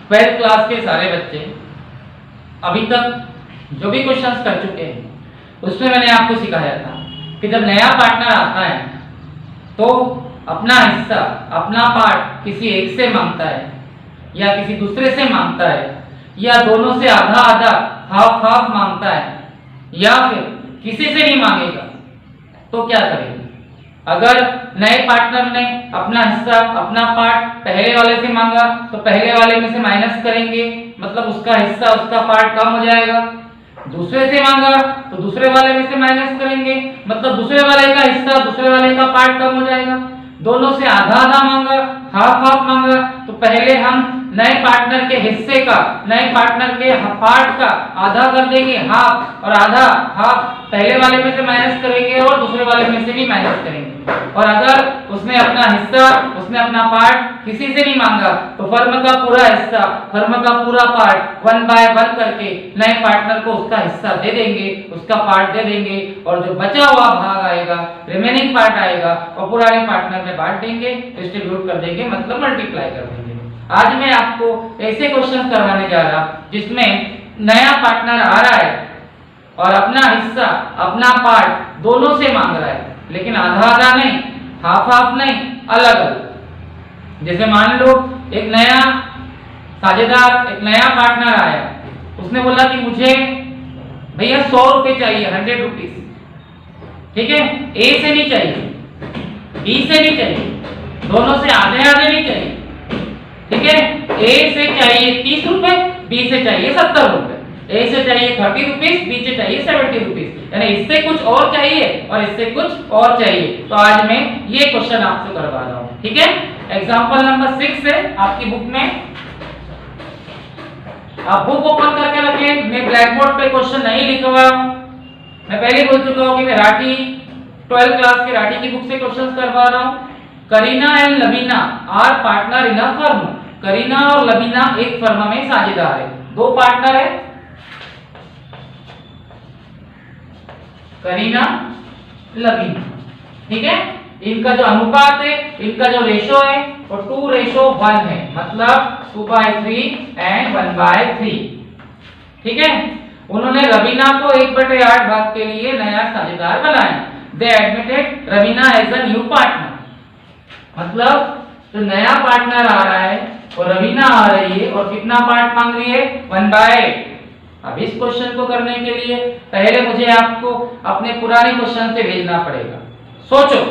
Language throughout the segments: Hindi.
12th क्लास के सारे बच्चे अभी तक जो भी क्वेश्चंस कर चुके हैं उसमें मैंने आपको सिखाया था कि जब नया पार्टनर आता है तो अपना हिस्सा, अपना पार्ट किसी एक से मांगता है या किसी दूसरे से मांगता है या दोनों से आधा आधा, हाफ हाफ मांगता है या फिर किसी से नहीं मांगेगा, तो क्या करेंगे? अगर नए पार्टनर ने अपना हिस्सा, अपना पार्ट पहले वाले से मांगा तो पहले वाले में से माइनस करेंगे, मतलब उसका हिस्सा, उसका पार्ट कम हो जाएगा। दूसरे से मांगा तो दूसरे वाले में से माइनस करेंगे, मतलब दूसरे वाले का हिस्सा, दूसरे वाले का पार्ट कम हो जाएगा। दोनों से आधा आधा मांगा, हाफ हाफ मांगा, तो पहले हम नए पार्टनर के हिस्से का, नए पार्टनर के पार्ट का आधा कर देंगे हाफ, और आधा हाफ पहले वाले में से माइनस करेंगे और दूसरे वाले में से भी माइनस करेंगे। और अगर उसने अपना हिस्सा, उसने अपना पार्ट किसी से नहीं मांगा तो फर्म का पूरा हिस्सा, फर्म का पूरा पार्ट 1 बाय 1 करके नए पार्टनर को उसका हिस्सा दे देंगे, उसका पार्ट दे देंगे, और जो बचा हुआ भाग आएगा, रिमेनिंग पार्ट आएगा, और पुराने पार्टनर में बांट देंगे, डिस्ट्रीब्यूट कर देंगे, मतलब मल्टीप्लाई कर देंगे। आज मैं आपको ऐसे क्वेश्चन करवाने जा रहा जिसमें नया पार्टनर आ रहा है और अपना हिस्सा, अपना पार्ट दोनों से मांग रहा है, लेकिन आधा आधा नहीं, हाफ हाफ नहीं, अलग अलग। जैसे मान लो एक नया साझेदार, एक नया पार्टनर आया, उसने बोला कि मुझे भैया 100 रुपए चाहिए, 100 रुपीज, ठीक है? ए से नहीं चाहिए, बी से नहीं चाहिए, दोनों से आधे आधे नहीं चाहिए, ठीक है? ए से चाहिए 30 रुपए, बी से चाहिए 70 रुपए, ए से चाहिए 30 रुपीज, बी से चाहिए 70 रुपीज, यानी इससे कुछ और चाहिए और इससे कुछ और चाहिए। तो आज मैं ये क्वेश्चन आपसे करवा रहा हूं, ठीक है? एग्जांपल नंबर 6 है आपकी बुक में, आप बुक ओपन करके रखें। मैं ब्लैक बोर्ड पे क्वेश्चन नहीं लिखा हुआ हूं, मैं पहले बोल चुका हूं कि मैं राठी 12th क्लास के राठी की बुक से क्वेश्चन करवा रहा हूं। Kareena and Labina are partner in a firm. Kareena और लबीना एक फर्म में साझेदार है, दो पार्टनर है, करीना लबीना, ठीक है? इनका जो अनुपात है, इनका जो रेशो है वो 2:1 है, मतलब 2/3 एंड 1/3, ठीक है? उन्होंने रवीना को 1/8 भाग के लिए नया साझेदार बनाया। They admitted Raveena as a new partner, मतलब जो नया पार्टनर आ रहा है और रवीना आ रही है और कितना पार्ट मांग रही है? 1/8। अब इस क्वेश्चन को करने के लिए पहले मुझे आपको अपने पुराने क्वेश्चन से भेजना पड़ेगा। सोचो,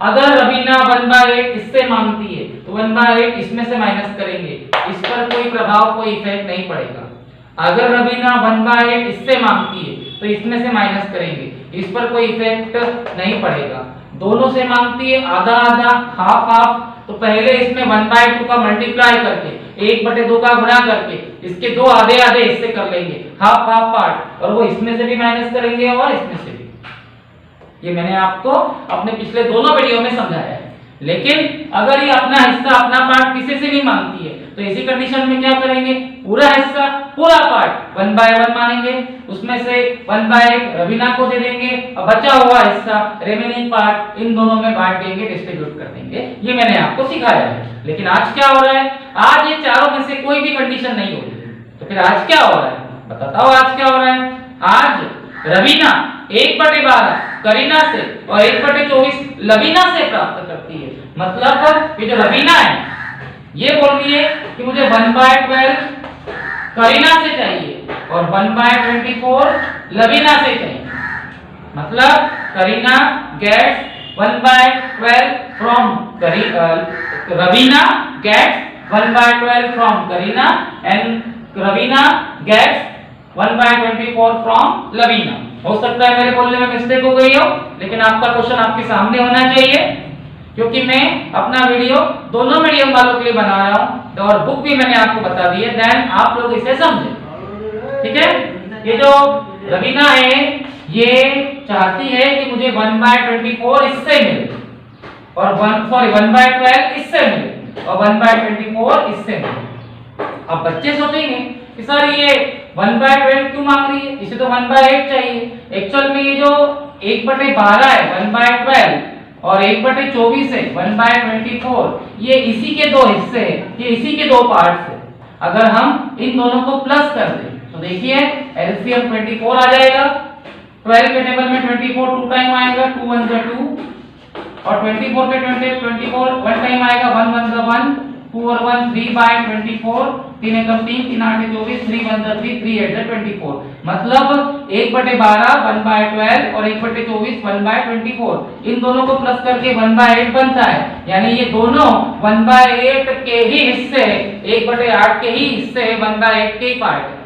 अगर रवीना 1/8 इससे मांगती है तो 1/8 इसमें से माइनस करेंगे, इस पर कोई प्रभाव, कोई इफेक्ट नहीं पड़ेगा। अगर रवीना 1/8 इससे मांगती है तो इसमें से माइनस करेंगे, इस पर कोई इफेक्ट नहीं पड़ेगा। दोनों से मांगती है आधा आधा, हाफ हाफ, तो पहले इसमें 1/2 का मल्टीप्लाई करके 1/2 का गुणा करके इसके दो आधे आधे हिस्से कर लेंगे, हाफ हाफ पार्ट, और वो इसमें से भी माइनस करेंगे और इसमें से भी। ये मैंने आपको अपने पिछले दोनों वीडियो में समझाया है। लेकिन अगर ये अपना हिस्सा, अपना पार्ट किसी से नहीं मांगती है तो इसी कंडीशन में क्या करेंगे? पूरा हिस्सा, पूरा पार्ट 1/1 मानेंगे, उसमें से 1/8 रवीना को दे देंगे और बचा हुआ हिस्सा, रिमेनिंग पार्ट, इन दोनों में बांट देंगे, डिस्ट्रीब्यूट कर देंगे। ये मैंने आपको सिखाया है। लेकिन आज क्या हो रहा है? आज ये चारों में से कोई भी कंडीशन नहीं हो रही, तो फिर आज क्या हो रहा है? बताता हूं आज क्या हो रहा है। आज रवीना 1/12 करीना से और 1/24 लबीना से प्राप्त करती है। मतलब ये जो लबीना है ये बोल रही है कि मुझे 1/12 करीना से चाहिए और 1/24 लबीना से चाहिए। मतलब Kareena gets 1/12 from Raveena gets 1/12 from Kareena and Raveena gets 1/24 from Labina. हो सकता है मेरे बोलने में मिस्टेक हो गई हो, लेकिन आपका क्वेश्चन आपके सामने होना चाहिए, क्योंकि मैं अपना वीडियो दोनों मीडियम वालों के लिए बना रहा हूं और बुक भी मैंने आपको बता दी है, देन आप लोग इसे समझें, ठीक है? ये जो रवीना है ये चाहती है कि मुझे 1/24 इससे मिले और 1/12 इससे मिले और 1/24 इससे मिले। अब बच्चे सोचेंगे कि सर ये 1/12 क्यों मांग रही है, इसे तो 1/8 चाहिए। एक्चुअल में ये जो 1/12 है 1/12 और 1/24 है 1/24, ये इसी के दो हिस्से हैं, ये इसी के दो पार्ट्स हैं। अगर हम इन दोनों को प्लस कर दें तो देखिए एलसीएम 24 आ जाएगा। 12 के टेबल में 24 टू टाइम आएगा, 2 1 जा 2, और 24 के 24 वन टाइम आएगा, 1 1 जा 1, 2 और 1 3 बाय 24, 3 एकम 3, 3 8 24, 3 1 जा 3, 3 8 जा 24, मतलब 1/12 1 बाय 12 और 1/24 1 बाय 24, इन दोनों को प्लस करके 1/8 बनता है। यानी ये दोनों 1/8 के ही हिस्से, 1/8 के ही हिस्से 1/8 के ही पार्ट है।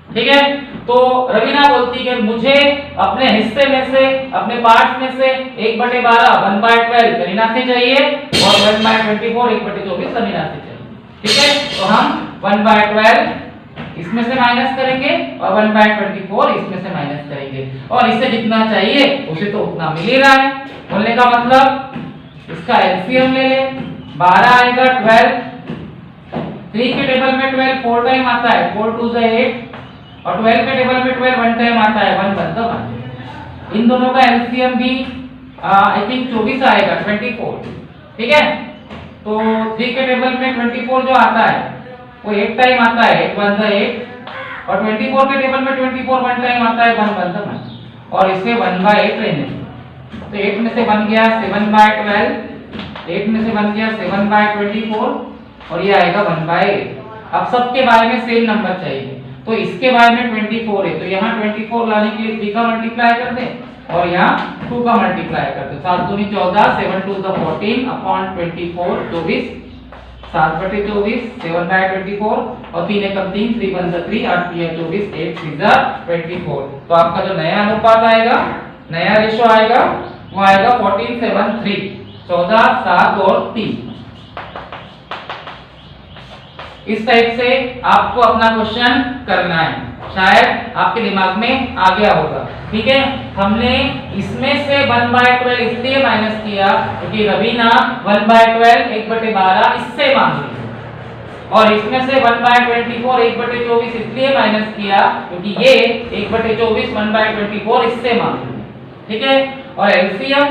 ठीक है, तो रवीना बोलती है मुझे अपने हिस्से में से, अपने पार्ट में से 1/12 1/12 करीना से चाहिए और 1/24 1/24 समीना से चाहिए। ठीक है, तो हम 1/12 इसमें से माइनस करेंगे और 1/24 इसमें से माइनस करेंगे, और इसे जितना चाहिए उसे तो उतना मिल ही रहा है। बोलने का मतलब इसका एलसीएम ले ले, 12 आएगा 12, 3 के टेबल में 12 4 टाइम आता है, 4 2 जा 8, और 12 के टेबल में 12 वन टाइम आता है, 1 1 जा 1। इन दोनों का एलसीएम भी आई थिंक 24 आएगा, 24। ठीक है, तो 3 के टेबल में 24 जो आता है वो 8 टाइम आता है, 8 1 जा 8, और 24 के टेबल में 24 वन टाइम आता है, 1 1 जा 1, और इसे 1/8 लेने। तो 8 में से बन गया 7/12, 8 में से बन गया 7/24, और ये आएगा 1/8। अब सबके बारे में सेम नंबर चाहिए, तो इसके बारे में 24 है, तो यहाँ 24 लाने के लिए 3 का मल्टीप्लाई कर दें और यहाँ 2 का मल्टीप्लाई कर दें। 7 दूनी 14, 7 2 जा 14 अपॉन 24 24, 7/24 7/24, और 3 एकम 3, 3 1 जा 3, 8 3 24, 8 3 जा 24। तो आपका जो नया अनुपात आएगा, नया रेशो आएगा, वो आएगा 14 7 3, 14 7 और 3। इस टाइप से आपको अपना क्वेश्चन करना है, शायद आपके दिमाग में आ गया होगा। ठीक है, हमने इसमें से 1/12 इसलिए माइनस किया क्योंकि रवीना 1/12 1/12 इससे मांग रही है, और इसमें से 1/24 1/24 इसलिए माइनस किया क्योंकि ये 1/24 1/24 इससे मांग रही है। ठीक है, और एलसीएम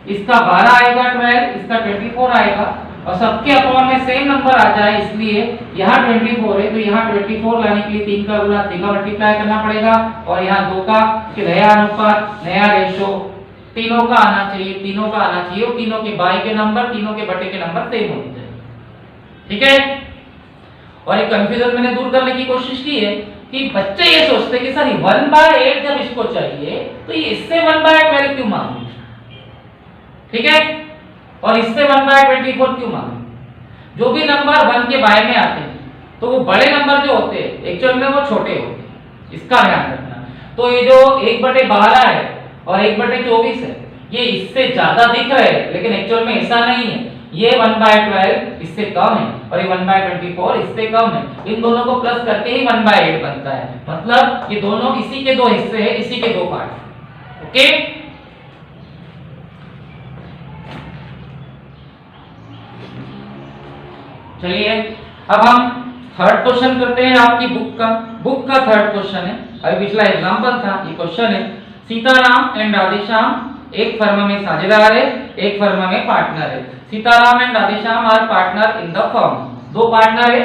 इसका 12 आएगा 12, इसका 24 आएगा, और सबके अपॉन में सेम नंबर आ जाए इसलिए यहाँ 24 है, तो यहाँ 24 लाने के लिए 3 का गुणा 3 का मल्टीप्लाई करना पड़ेगा, और यहाँ 2 का, कि नया अनुपात नया रेशो तीनों का आना चाहिए, तीनों का आना चाहिए, और तीनों के बाई के नंबर, तीनों के बटे के नंबर सेम होने चाहिए। ठीक है, और एक कंफ्यूजन मैंने दूर करने की कोशिश की है कि बच्चे ये सोचते हैं कि सर 1/8 जब इसको चाहिए तो ये इससे 1/12 क्यों मांगे। ठीक है, और इससे 1/24 क्यों मांगे। जो भी नंबर 1 के बाय में आते हैं तो वो बड़े नंबर जो होते हैं एक्चुअल में वो छोटे होते हैं, इसका ध्यान रखना। तो ये जो 1/12 है और 1/24 है, ये इससे ज्यादा दिख रहे हैं लेकिन एक्चुअल में ऐसा नहीं है। ये 1/12 इससे कम है और ये 1/24 इससे कम है। इन दोनों को प्लस करके ही 1/8 बनता है, मतलब ये दोनों इसी के दो हिस्से हैं, इसी के दो पार्ट। ओके, चलिए अब हम थर्ड क्वेश्चन करते हैं आपकी बुक का थर्ड क्वेश्चन है। अभी पिछला एग्जांपल था, ये क्वेश्चन है। सीताराम एंड राधेश्याम एक फर्म में साझेदार है, एक फर्म में पार्टनर है। Sitaram and Radheshyam are partner in the firm. दो पार्टनर है,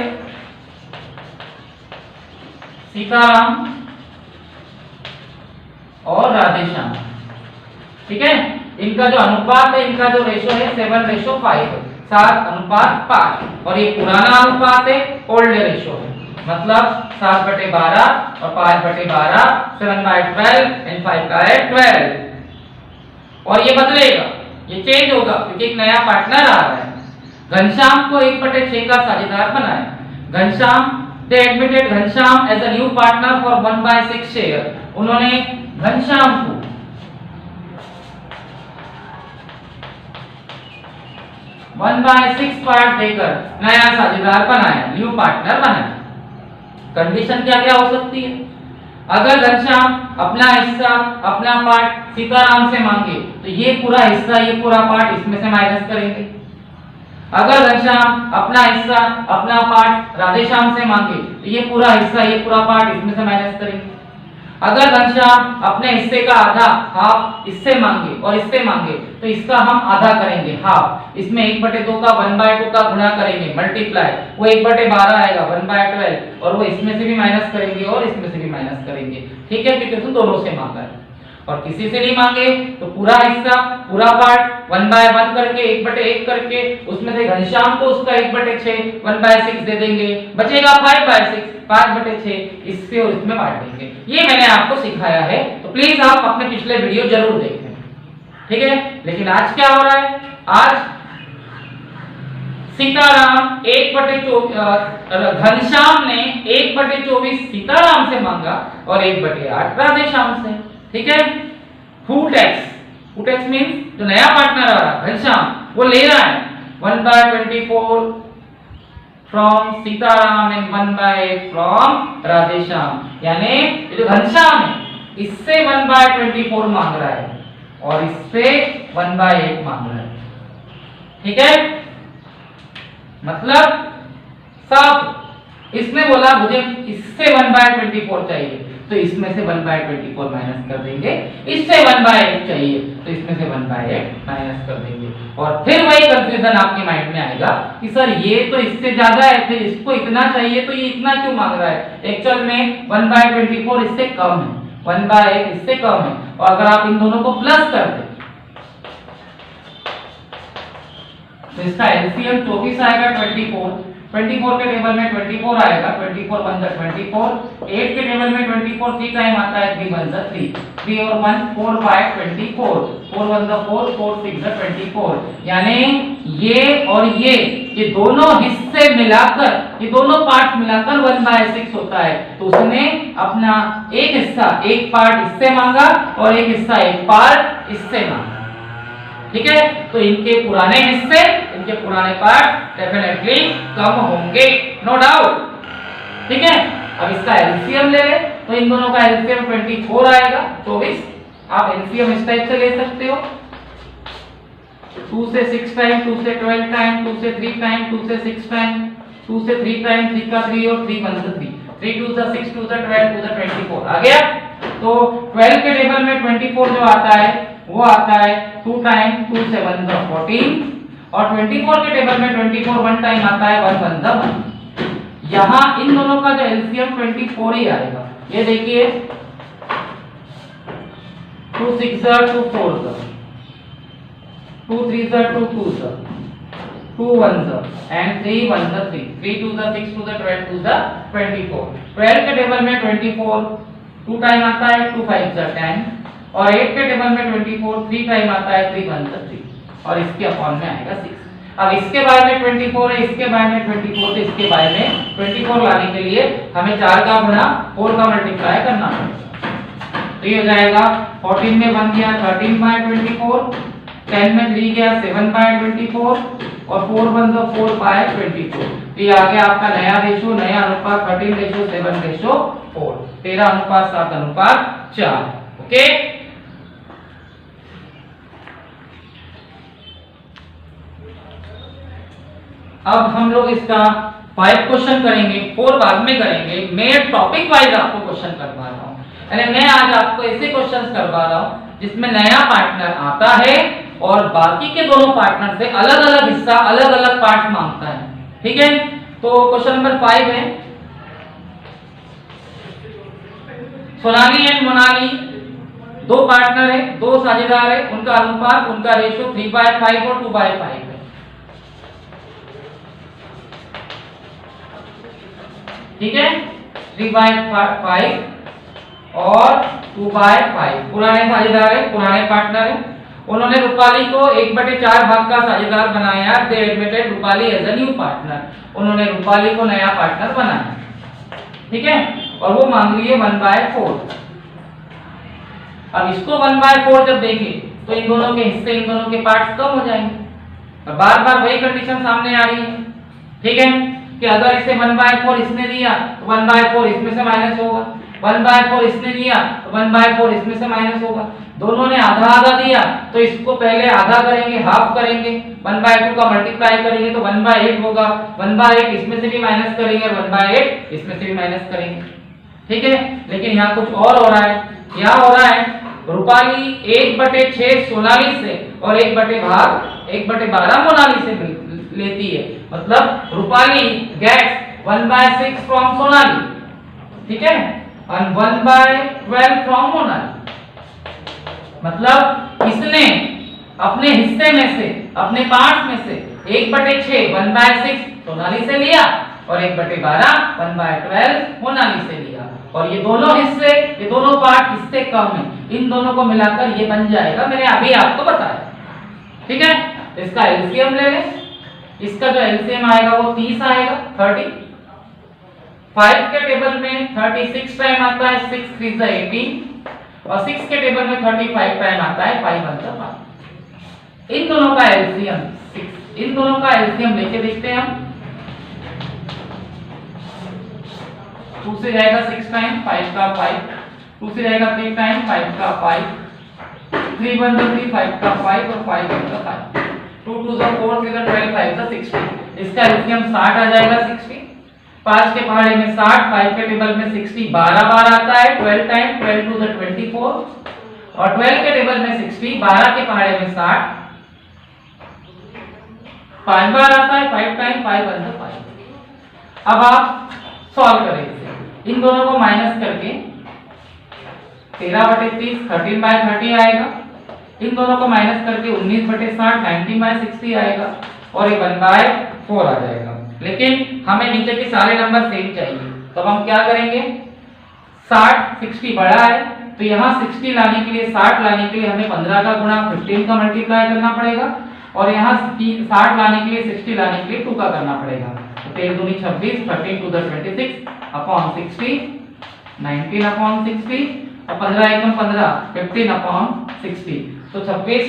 सीताराम और राधेश्याम। ठीक है, इनका जो अनुपात है, इनका जो रेशो है 7:5, 7:5, और ये पुराना अनुपात है, ओल्ड रेशो है, मतलब 7/12 और 5/12, 7/12 एंड 5/12। और ये बदलेगा, ये चेंज होगा क्योंकि एक नया पार्टनर आ रहा है। घनश्याम को 1/6 का साझेदार बनाया। Ghanshyam, they admitted Ghanshyam as a new partner for 1/6 share. उन्होंने घनश्याम को 1/6 पार्ट देकर नया साझेदार बनाया, न्यू पार्टनर बनाया। कंडीशन क्या क्या हो सकती है? अगर घनश्याम अपना हिस्सा, अपना पार्ट सीताराम से मांगे तो ये पूरा हिस्सा, ये पूरा पार्ट इसमें से माइनस करेंगे। अगर घनश्याम अपना हिस्सा, अपना पार्ट राधेश्याम से मांगे तो ये पूरा हिस्सा, ये पूरा पार्ट इसमें से माइनस करेंगे। अगर घनश्याम अपने हिस्से का आधा हाफ इससे मांगे और इससे मांगे तो इसका हम आधा करेंगे हाफ, इसमें 1/2 का 1/2 का गुणा करेंगे मल्टीप्लाई, वो 1/12 आएगा 1/12 और वो इसमें से भी माइनस करेंगे और इसमें से भी माइनस करेंगे। ठीक है, क्योंकि उसने दोनों से मांगा है। और किसी से नहीं मांगे तो पूरा हिस्सा पूरा पार्ट 1/1 करके 1/1 करके उसमें से घनश्याम को उसका 1/6 1/6 दे देंगे, बचेगा 5/6 5/6, इससे और इसमें बांट देंगे। ये मैंने आपको सिखाया है, तो प्लीज आप अपने पिछले वीडियो जरूर देखें। ठीक है, लेकिन आज क्या हो रहा है, आज सीताराम 1/24 घनश्याम ने 1/24 सीताराम से मांगा और 1/8 राधेश्याम से। ठीक है, हु टेक्स मींस जो नया पार्टनर आ रहा घनश्याम वो ले रहा है 1/24 from Sitaram and 1/8 from Radheshyam, यानी जो घनश्याम है इससे 1/24 मांग रहा है और इससे 1/8 मांग रहा है। ठीक है, मतलब साफ इसने बोला मुझे इससे 1/24 चाहिए तो इसमें से 1/24 माइनस कर देंगे, इससे 1/8 चाहिए तो इसमें से 1/8 माइनस कर देंगे। और फिर वही कंफ्यूजन आपके माइंड में आएगा कि सर ये तो इससे ज्यादा है, फिर इसको इतना चाहिए तो ये इतना क्यों मांग रहा है। एक्चुअल में 1/24 इससे कम है, 1/8 इससे कम है, और अगर आप इन दोनों को प्लस कर दें तो इसका एलसीएम 24 आएगा 24 के टेबल में 24 आएगा, 24 1 जा 24, 8 के टेबल में 24 3 टाइम आता है, 3 1 जा 3 और 1 4 5 24, 4 1 जा 4 4 6 जा 24, यानी ये और ये दोनों हिस्से मिलाकर, ये दोनों पार्ट मिलाकर 1/6 होता है। तो उसने अपना एक हिस्सा एक पार्ट इससे मांगा और एक हिस्सा एक पार्ट इससे मांगा। ठीक है, तो इनके पुराने हिस्से इनके पुराने पार्ट डेफिनेटली कम होंगे, नो डाउट। ठीक है, अब इसका एलसीएम ले ले तो इन दोनों का एलसीएम 24 आएगा 24। आप एलसीएम इस टाइप से ले सकते हो, 2 से 6 टाइम, 2 से 12 टाइम, 2 से 3 टाइम, 2 से 6 टाइम, 2 से 3 टाइम, 3 का 3 और 3 1 जा 3, 3 2 जा 6 2 जा 12 2 जा 24 आ गया। तो 12 के टेबल में 24 जो आता है वो आता है 2 टाइम, 2 से 1 जा 14, और 24 के टेबल में 24 1 टाइम आता है 1 1 जा 1। यहाँ इन दोनों का जो एलसीएम 24 ही आएगा। ये देखिए 2 6 जा 2 4 जा, 2 3 जा 2 2 जा, 2 1 जा एंड 3 1 जा 3, 3 2 जा 6 2 जा 12 2 जा 24। 12 के टेबल में 24 2 टाइम आता है, 2 5 जा 10, और 8 के टेबल में 24 3 टाइम आता है, 3 1 जा 3, और इसके अपॉन में आएगा 6। अब इसके बारे में 24 है, इसके बारे में 24, तो इसके बारे में 24 लाने के लिए हमें 4 का गुणा 4 का मल्टीप्लाई करना पड़ेगा। तो ये हो जाएगा 14 में 1 गया 13/24, 10 में 3 गया 7/24, और 4 1 जा 4/24। तो ये आ गया आपका नया रेशो, नया अनुपात 13:7:4, 13:7:4। ओके, अब हम लोग इसका 5 क्वेश्चन करेंगे, 4 बाद में करेंगे। मैं टॉपिक वाइज आपको क्वेश्चन करवा रहा हूँ, यानी मैं आज आपको ऐसे क्वेश्चंस करवा रहा हूँ जिसमें नया पार्टनर आता है और बाकी के दोनों पार्टनर से अलग अलग हिस्सा अलग अलग पार्ट मांगता है। ठीक है, तो क्वेश्चन नंबर 5 है, सोनाली एंड मोनाली 2 पार्टनर है, 2 साझेदार है, उनका अनुपात उनका रेशो 3/5 और 2/5 है। ठीक है, 3/5 और 2/5 पुराने साझेदार है, पुराने पार्टनर है। उन्होंने रूपाली को 1/4 भाग का साझेदार बनाया। They admitted Rupali as a new partner, उन्होंने रूपाली को नया पार्टनर बनाया। ठीक है, और वो मांग रही है 1/4। अब इसको 1/4 जब देखें तो इन दोनों के हिस्से इन दोनों के पार्ट्स कम हो जाएंगे, और बार बार वही कंडीशन सामने आ रही है। ठीक है, कि अगर इसे 1/4 इसने दिया तो 1/4 इसमें से माइनस होगा, 1/4 इसने दिया तो 1/4 इसमें से माइनस होगा। दोनों ने आधा आधा दिया तो इसको पहले आधा करेंगे, हाफ करेंगे, 1/2 का मल्टीप्लाई करेंगे तो 1/8 होगा, 1/8 इसमें से भी माइनस करेंगे और 1/8 इसमें से भी माइनस करेंगे। ठीक है, लेकिन यहाँ कुछ और हो रहा है। यहाँ हो रहा है रूपाली 1/6 सोनाली से और 1/12 मोनाली से लेती है। मतलब रूपाली गेट्स 1/6 फ्रॉम सोनाली, ठीक है, और 1/12 फ्रॉम मोनाली। मतलब इसने अपने हिस्से में से, अपने पार्ट में से 1/6 1/6 सोनाली से लिया और 1/12 1/12 मोनाली से लिया। और ये दोनों हिस्से, ये दोनों पार्ट इससे कम है, इन दोनों को मिलाकर ये बन जाएगा, मैंने अभी आपको बताया। ठीक है, इसका एलसीएम ले लें। इसका जो एलसीएम आएगा वो 30 आएगा, 30। 5 के टेबल में 36 टाइम आता है, 6 3 जा 18, और 6 के टेबल में 35 टाइम आता है, 5 1 जा 5। इन दोनों का एलसीएम 6, इन दोनों का एलसीएम लेके देखते हैं हम। 2 से जाएगा 6 टाइम, 5 का 5, 2 से जाएगा 3 टाइम, 5 का 5, 3 1 जा 3, 5 का 5 और 5 1 जा 5, 2 2 जा 4, 3 जा 12, 5 जा 60। इसका एलसीएम 60 आ जाएगा, 60। 5 के पहाड़े में 60, 5 के टेबल में 60 12 बार आता है, 12 टाइम, 12 2 जा 24, और 12 के टेबल में 60, 12 के पहाड़े में 60 5 बार आता है, 5 टाइम, 5 1 जा 5। अब आप सॉल्व करें इसे, इन दोनों को माइनस करके 13/30 13/30 आएगा। इन दोनों को माइनस करके 19/60 19/60 आएगा, और ये 1/4 आ जाएगा। लेकिन हमें नीचे के सारे नंबर सेम चाहिए, तो अब हम क्या करेंगे, 60 बड़ा है, तो यहाँ 60 लाने के लिए, 60 लाने के लिए हमें 15 का गुणा 15 का मल्टीप्लाई करना पड़ेगा, और यहाँ 60 लाने के लिए 60 लाने के लिए 2 का करना पड़ेगा। तो 13 दूनी 26, 13 2 26 अपॉन 60, 19 अपॉन 60, और 15 एकम 15, 15 अपॉन 60। तो 26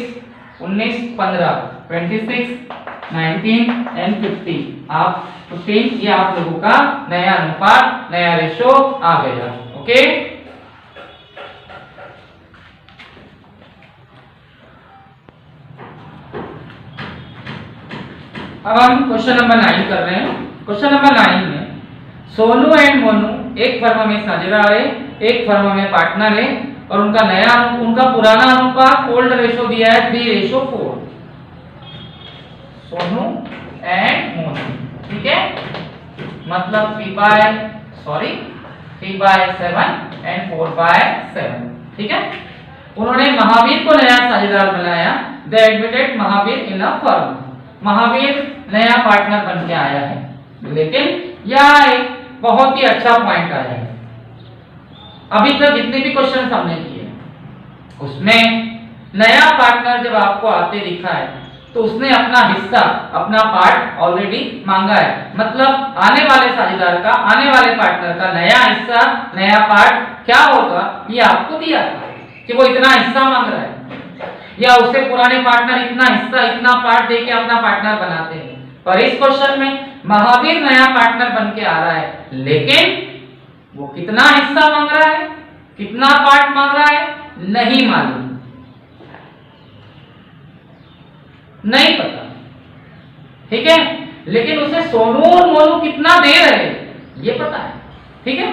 19 15 26 19 एंड 50, आप 15, ये आप लोगों का नया अनुपात, नया रेशो आ गया। ओके, अब हम क्वेश्चन नंबर 9 कर रहे हैं। क्वेश्चन नंबर 9 में सोनू एंड मोनू एक फर्म में साझेदार है, एक फर्म में पार्टनर है, और उनका पुराना अनुपात ओल्ड रेशो दिया है 3:4। सोनू एंड मोनू, ठीक है, मतलब 3/7 एंड 4/7, ठीक है। उन्होंने महावीर को नया साझेदार बनाया, they admitted Mahavir in a firm. Mahavir नया पार्टनर बन के आया है, लेकिन यह एक बहुत ही अच्छा पॉइंट आया है। अभी तक जितने भी क्वेश्चन हमने किए उसमें नया पार्टनर जब आपको आते दिखा है तो उसने अपना हिस्सा, अपना पार्ट ऑलरेडी मांगा है। मतलब आने वाले साझेदार का, आने वाले पार्टनर का नया हिस्सा, नया पार्ट क्या होगा ये आपको दिया था कि वो इतना हिस्सा मांग रहा है, या उससे पुराने पार्टनर इतना हिस्सा, इतना पार्ट देके अपना पार्टनर बनाते हैं। पर इस क्वेश्चन में महावीर नया पार्टनर बन के आ रहा है, लेकिन वो कितना हिस्सा मांग रहा है, कितना पार्ट मांग रहा है, नहीं मालूम, नहीं पता, ठीक है। लेकिन उसे सोनू और मोनू कितना दे रहे हैं ये पता है, ठीक है।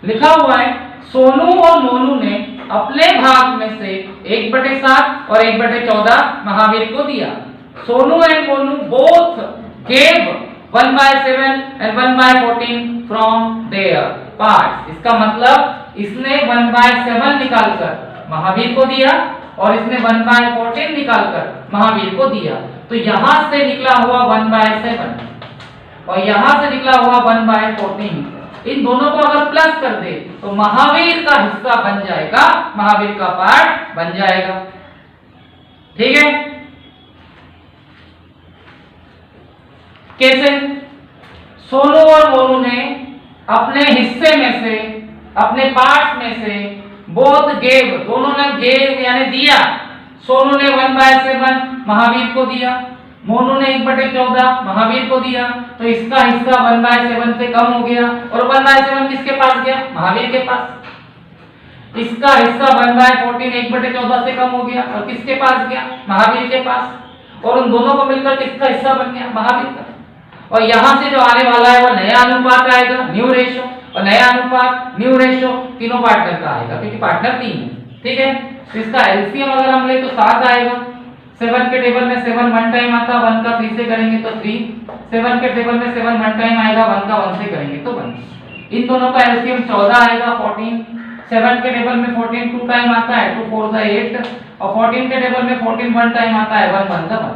लिखा हुआ है सोनू और मोनू ने अपने भाग में से 1/7 और 1/14 महावीर को दिया। Sonu and Monu both gave 1/7 and 1/14 from their parts। इसका मतलब इसने 1/7 निकालकर महावीर को दिया और इसने 1/14 निकालकर महावीर को दिया। तो यहां से निकला हुआ 1/7 और यहां से निकला हुआ 1/14, इन दोनों को अगर प्लस कर दे तो महावीर का हिस्सा बन जाएगा, महावीर का पार्ट बन जाएगा, ठीक है। कैसे? सोनू और मोनू ने अपने हिस्से में से, अपने पार्ट में से बोथ गेव, दोनों ने गेव यानी दिया। सोनू ने 1/7 महावीर को दिया, मोनू ने 1/14 महावीर को दिया। तो इसका हिस्सा 1/7 से कम हो गया और 1/7 किसके पास गया? महावीर के पास। इसका हिस्सा 1/14 1/14 से कम हो गया और किसके पास गया? महावीर के पास। और उन दोनों को मिलकर किसका हिस्सा बन गया? महावीर का। और यहां से जो आने वाला है वो नया अनुपात आएगा, न्यू रेशो। और नया अनुपात न्यू रेशो तीनों पार्टनर का आएगा क्योंकि पार्टनर 3 है। ठीक है, तो इसका एलसीएम अगर हम ले तो 7 आएगा। 7 के टेबल में 7 वन टाइम आता, 1 का 3 से करेंगे तो 3। 7 के टेबल में 7 वन टाइम आएगा, 1 का 1 से करेंगे तो 1। इन दोनों का एलसीएम 14 आएगा। 14 7 के टेबल में 14 2 टाइम आता है, 2 4 जा 8, और 14 के टेबल में 14 वन टाइम आता है, 1 1 जा 1,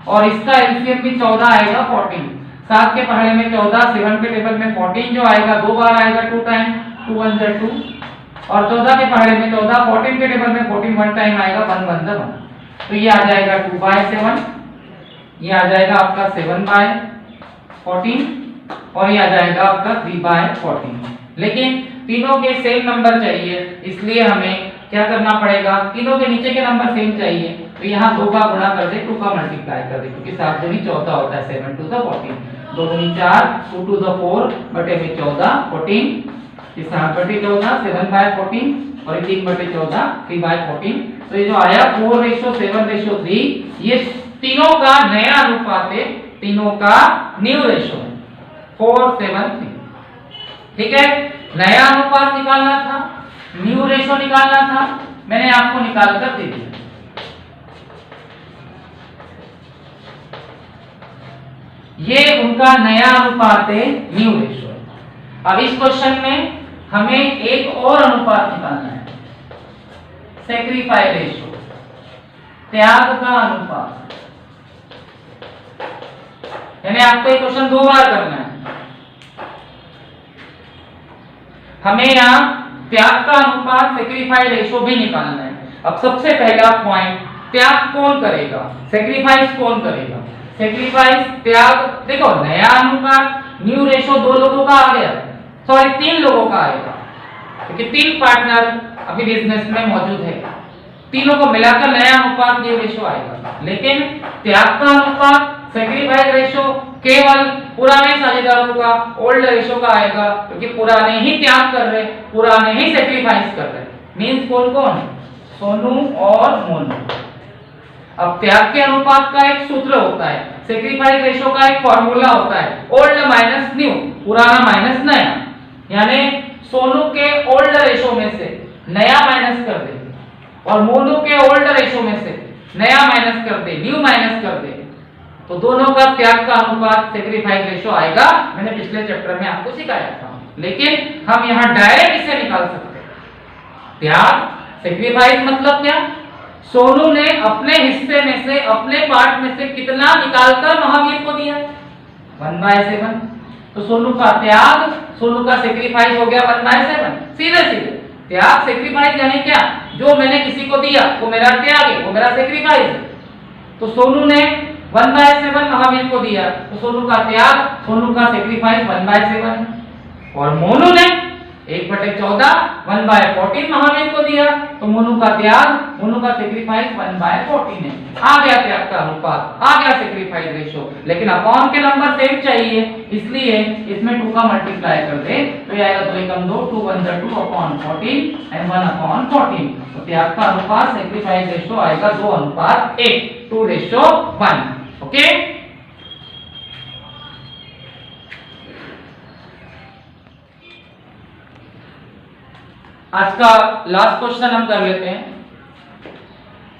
और इसका एलसीएम भी 14 आएगा। 14 7 के पहाड़े में 14, 7 के टेबल में 14 जो आएगा 2 बार आएगा 2 टाइम, 2 1 जा 2, और 14 के पहाड़े में 14, 14 के टेबल में 14 वन टाइम आएगा, 1 1 जा 1, तो ये आ जाएगा 2/7, ये आ जाएगा आपका 7/14, और ये आ जाएगा आपका 3/14। लेकिन तीनों के सेम नंबर चाहिए, इसलिए हमें क्या करना पड़ेगा, तीनों के नीचे के नंबर सेम चाहिए, तो यहाँ 2 का गुणा कर दे, 2 का मल्टीप्लाई कर दे, क्योंकि 7 दूनी 14 होता है, 7 2 14, 2 दूनी 4, 2 2 4 बटे में 14, 14, ये 7 बटे 14, 7/14, और 3 बटे 14, 3/14, तो ये जो आया 4:7:3, ये तीनों का नया अनुपात है, तीनों का न्यू रेशो है 4:7:3। ठीक है, नया अनुपात निकालना था, न्यू रेशो निकालना था, मैंने आपको निकाल कर दे दिया। ये उनका नया अनुपात है, न्यू रेशो है। अब इस क्वेश्चन में हमें एक और अनुपात निकालना है, सैक्रिफाइस रेशो, त्याग का अनुपात। यानी आपको ये क्वेश्चन 2 बार करना है। हमें यहाँ त्याग का अनुपात, सैक्रिफाइस रेशो भी निकालना है। अब सबसे पहला पॉइंट, त्याग कौन करेगा, सैक्रिफाइस कौन करेगा? सैक्रिफाइस, त्याग, देखो नया अनुपात, न्यू रेशो 2 लोगों का आ गया, सॉरी 3 लोगों का आएगा, क्योंकि 3 पार्टनर अभी बिजनेस में मौजूद है, तीनों को मिलाकर नया अनुपात न्यू रेशो आएगा। लेकिन त्याग का अनुपात, सैक्रिफाइस रेशो केवल पुराने साझेदारों का, ओल्ड रेशो का आएगा, क्योंकि पुराने ही त्याग कर रहे, पुराने ही सैक्रिफाइस कर रहे, मींस कौन कौन, सोनू और मोनू। अब त्याग के अनुपात का एक सूत्र होता है, सैक्रिफाइस रेशो का एक फॉर्मूला होता है, ओल्ड माइनस न्यू, पुराना माइनस नया, यानी सोनू के ओल्ड रेशो में से नया माइनस कर दे, और मोनू के ओल्ड रेशो में से नया माइनस कर दे, न्यू माइनस कर दे, तो दोनों का त्याग का अनुपात, सैक्रिफाइस रेशो आएगा। मैंने पिछले चैप्टर में आपको सिखाया था, लेकिन हम यहाँ डायरेक्ट इसे निकाल सकते हैं। त्याग, सैक्रिफाइस मतलब क्या, सोनू ने अपने हिस्से में से, अपने पार्ट में से कितना निकालकर महावीर को दिया, 1/7, तो सोनू का त्याग, सोनू का सैक्रिफाइस हो गया 1/7, सीधे सीधे। त्याग, सैक्रिफाइस यानी क्या, जो मैंने किसी को दिया वो मेरा त्याग है, वो मेरा सैक्रिफाइस है। तो सोनू ने 1/7 महावीर को दिया, तो सोनू का त्याग, सोनू का सैक्रिफाइस 1/7, और मोनू ने 1/14 1/14 महावीर को दिया, तो मोनू का त्याग, मोनू का सैक्रिफाइस 1/14 है। आ गया त्याग का अनुपात, आ गया सैक्रिफाइस रेशो, लेकिन अपॉन के नंबर सेम चाहिए, इसलिए इसमें 2 का मल्टीप्लाई कर दे, तो ये आएगा 2 एकम 2, 2 1 जा 2 अपॉन 14 एंड 1/14, तो त्याग का अनुपात, सैक्रिफाइस रेशो आएगा 2:1, 2:1। ओके, आज का लास्ट क्वेश्चन हम कर लेते हैं।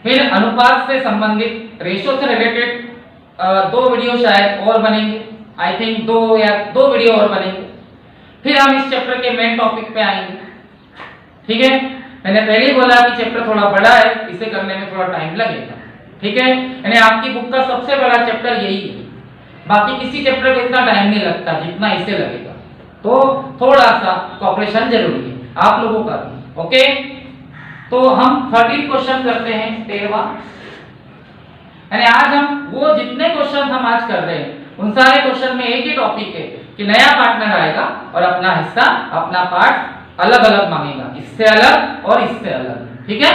फिर अनुपात से संबंधित, रेशो से रिलेटेड 2 वीडियो शायद और बनेंगे, आई थिंक 2 वीडियो और बनेंगे, फिर हम इस चैप्टर के मेन टॉपिक पे आएंगे। ठीक है, मैंने पहले ही बोला कि चैप्टर थोड़ा बड़ा है, इसे करने में थोड़ा टाइम लगेगा। ठीक है, यानी आपकी बुक का सबसे बड़ा चैप्टर यही है, बाकी किसी चैप्टर को इतना टाइम नहीं लगता जितना इसे लगेगा, तो थोड़ा सा कोऑपरेशन जरूरी है आप लोगों का भी। ओके, तो हम 13 क्वेश्चन करते हैं, 13वां। यानी आज हम वो जितने क्वेश्चन हम आज कर रहे हैं उन सारे क्वेश्चन में एक ही टॉपिक है कि नया पार्टनर आएगा और अपना हिस्सा, अपना पार्ट अलग अलग मांगेगा, इससे अलग और इससे अलग। ठीक है,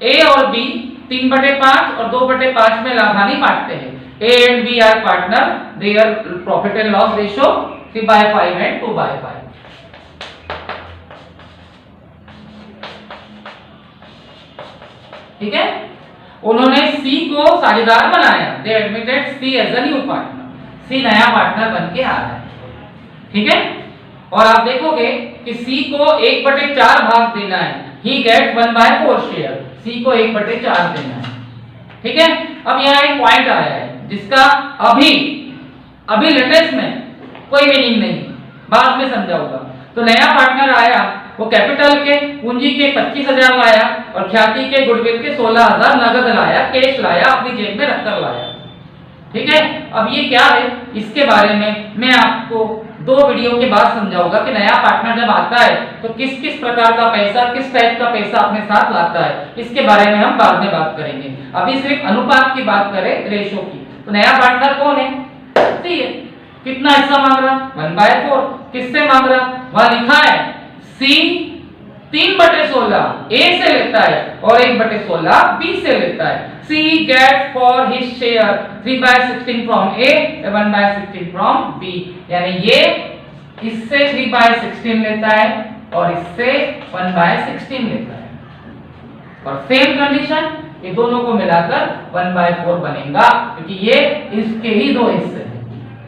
ए और बी 3/5 और 2/5 में लाभानी बांटते हैं। A and B are partner, there profit and loss ratio 3/5 and 2/5। ठीक है, उन्होंने सी को साझेदार बनाया, they admitted C as a new partner, C नया पार्टनर बन के आ रहा है। ठीक है, और आप देखोगे कि C को 1/4 भाग देना है, ही गेट 1/4 शेयर, C को 1/4 देना है। ठीक है, अब यहाँ एक पॉइंट आया है जिसका अभी लेटेस्ट में कोई मीनिंग नहीं, बाद में समझाऊंगा। तो नया पार्टनर आया, वो कैपिटल के पूंजी के 25,000 लाया और ख्याति के गुडविल के 16,000 नगद लाया, कैश लाया, अपनी जेब में रखकर लाया। ठीक है, अब ये क्या है, इसके बारे में मैं आपको 2 वीडियो के बाद समझाऊंगा कि नया पार्टनर जब आता है तो किस किस प्रकार का पैसा, किस टाइप का पैसा अपने साथ लाता है, इसके बारे में हम बाद में बात करेंगे। अभी सिर्फ अनुपात की बात करें, रेशो की। तो नया पार्टनर कौन है? सी है। कितना हिस्सा मांग रहा? 1/4। किससे मांग रहा? वहां लिखा है सी 3/16 ए से लेता है और 1/16 बी से लेता है। C gets for his share 3/16 from A, 1/16 from B। यानी ये इससे 3/16 लेता है और इससे 1/16 लेता है, और सेम कंडीशन ये दोनों को मिलाकर 1/4 बनेगा, क्योंकि ये इसके ही 2 हिस्से हैं।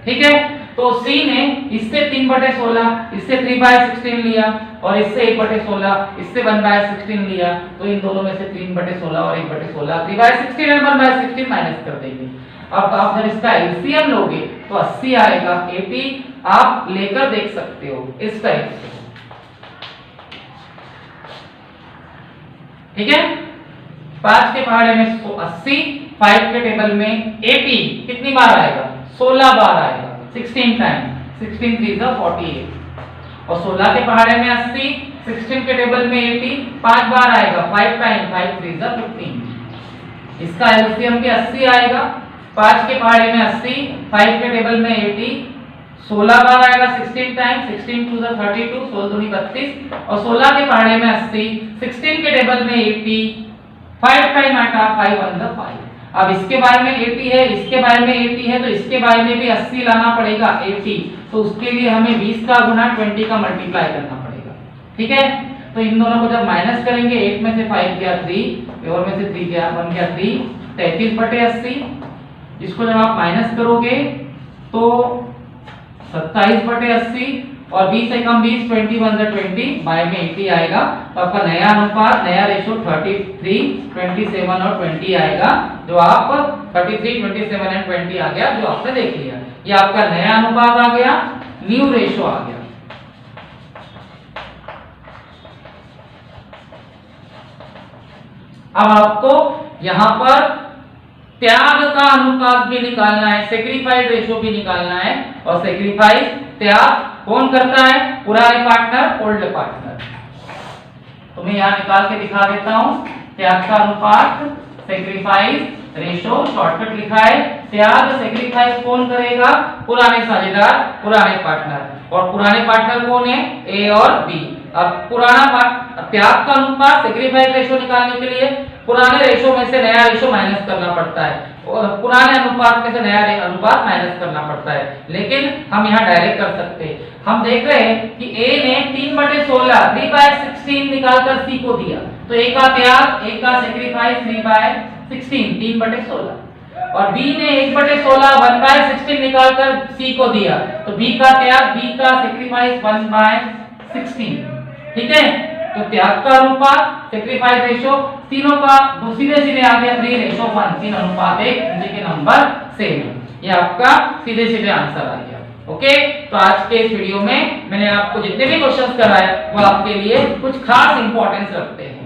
ठीक है, तो C ने इससे 3/16, इससे 3/16 लिया और इससे 1/16, इससे 1/16 लिया, तो इन दोनों में से 3/16 और 1/16, 3/16 और 1/16 माइनस कर देंगे। अब आप जब इसका एलसीएम लोगे तो 80 आएगा। 80 आप लेकर देख सकते हो इस टाइप से। ठीक है, 5 के पहाड़े में 80, 5 के टेबल में 80 कितनी बार आएगा? 16 बार आएगा, 16 टाइम, 16 3 जा 48। और 16 के पहाड़े में 80, 16 के टेबल में 80 5 बार आएगा, 5 टाइम, 5 3 जा 15। इसका एलसीएम भी 80 आएगा। 5 के पहाड़े में 80, 5 के टेबल में 80, 16 बार आएगा, 16 टाइम, 16 2 जा 32, 16 दूनी 32। और 16 के पहाड़े में 80, 16 के टेबल में 80, 5 टाइम आटा, 5 1 जा 5। अब इसके बारे में 80 है, इसके बारे में 80 है, तो इसके बारे में भी 80 लाना पड़ेगा 80। तो उसके लिए हमें 20 का गुना 20 का मल्टीप्लाई करना पड़ेगा। ठीक है, तो इन दोनों को जब माइनस करेंगे, 8 में से 5 गया 3 और में से 3 गया 1 गया 3, 33/80। इसको जब आप माइनस करोगे तो 27/80 और 20 से कम 20, 21 जा 20, बाय में 80 आएगा। तो आपका नया अनुपात, नया रेशो 33, 27 और 20 आएगा, जो आप 33, 27 एंड 20 आ गया, जो आपने देख लिया। ये आपका नया अनुपात आ गया, न्यू रेशो आ गया। अब आपको यहां पर त्याग का अनुपात भी निकालना है, सेक्रीफाइस रेशो भी निकालना है। और सेक्रीफाइस, त्याग कौन करता है? पुराने पार्टनर, ओल्ड पार्टनर। तो मैं यहां निकाल के दिखा देता हूं। त्याग का अनुपात, सेक्रीफाइस रेशो, शॉर्टकट लिखा है। त्याग, सेक्रीफाइस कौन करेगा? पुराने साझेदार, पुराने पार्टनर। और पुराने पार्टनर कौन है? ए और बी। अब त्याग का अनुपात, सेक्रीफाइस रेशो निकालने के लिए पुराने रेशो में से नया रेशो माइनस करना पड़ता है और पुराने अनुपात में से नया अनुपात माइनस करना पड़ता है, लेकिन हम यहाँ डायरेक्ट कर सकते हैं। हम देख रहे हैं कि A ने 3/16, 3/16 निकालकर C को दिया, तो A का त्याग, A का सेक्रीफाइस 3/16, 3/16। और B ने 1/16, 1/16 निकालकर C को दिया, तो B का त्याग, B का सेक्रीफाइस 1/16। ठीक है, तो त्याग का अनुपात, सेक्रीफाइस रेशो, तीनों का सीधे सीधे आ गया 3:1, 3 अनुपात 1, जिनके नंबर सेम है। ये आपका सीधे सीधे आंसर आ गया। ओके, तो आज के इस वीडियो में मैंने आपको जितने भी क्वेश्चंस कराए वो आपके लिए कुछ खास इंपॉर्टेंस रखते हैं।